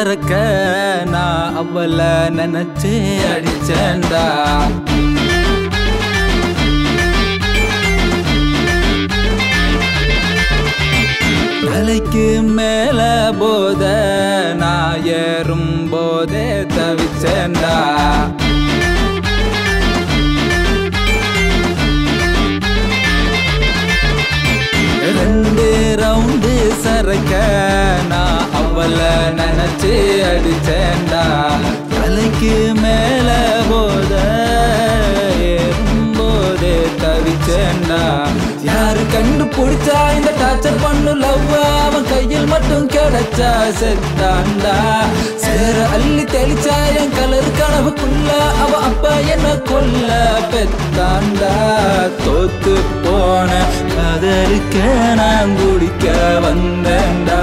சரக்க நான் அவளை நினைச்சே அடிச்சேன்டா. தலைக்கு மேல போத நான் ஏறும் போதே தவிச்சேன்டா. ரெண்டு ரவுண்டு சரக்க நான் அவளை நினைச்சு அடிச்சேன்டா. தலைக்கு மேல போத ஏறும்போதே தவிச்சேன்டா. யாரு கண்டுபிடிச்சா இந்த டார்ச்சர் பண்ணு லவ் அவன் கையில் மட்டும் கிடைச்சா செத்தாண்டா. சேர அள்ளி தெளிச்சா என் கலர் கனவுக்குள்ள அவ அப்பா என்ன கொல்ல பெத்தாண்டா. தோத்து போன காதலுக்க நான் குடிக்க வந்தேன்டா.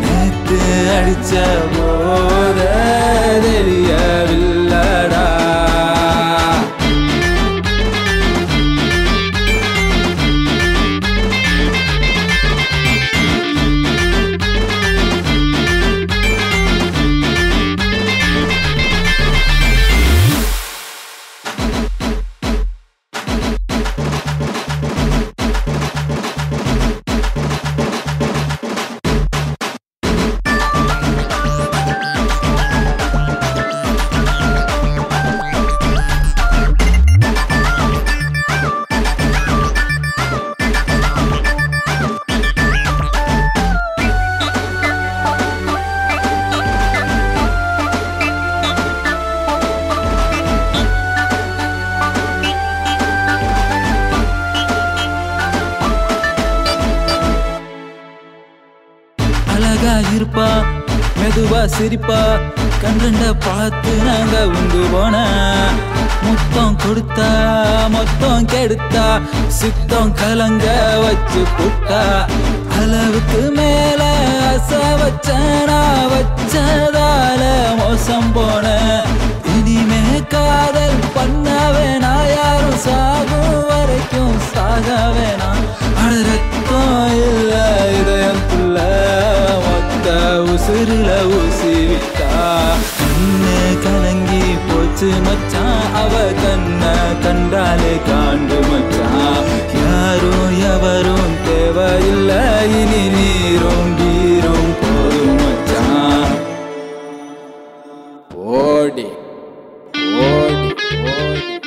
நேத்து அடிச்ச போத தெரியவில்லடா. அழகா இருப்பா மெதுவா சிரிப்பா கண்ட பார்த்து நாங்க உண்டு போன. முத்தம் கொடுத்தா மொத்தம் கெடுத்தா சித்தம் கலங்க வச்சு புட்டா. அளவுக்கு மேல அசை வச்சனா வச்சதால மோசம் போன. இனிமே காதல் பண்ண வேணா யாரும் சாகும் வரைக்கும் சாக வேணா. அடரத்தம் இல்ல இதயத்துள்ள உசுருல ஊசி விட்டா. கண்ணு கலங்கி போச்சு மச்சான் அவ கண்ண கண்டாலே காண்டு மச்சான். யாரும் எவரும் தேவையில்லை இனி நீரும் வீரும் போதும் மச்சான். ஓடி ஓடி ஓடி.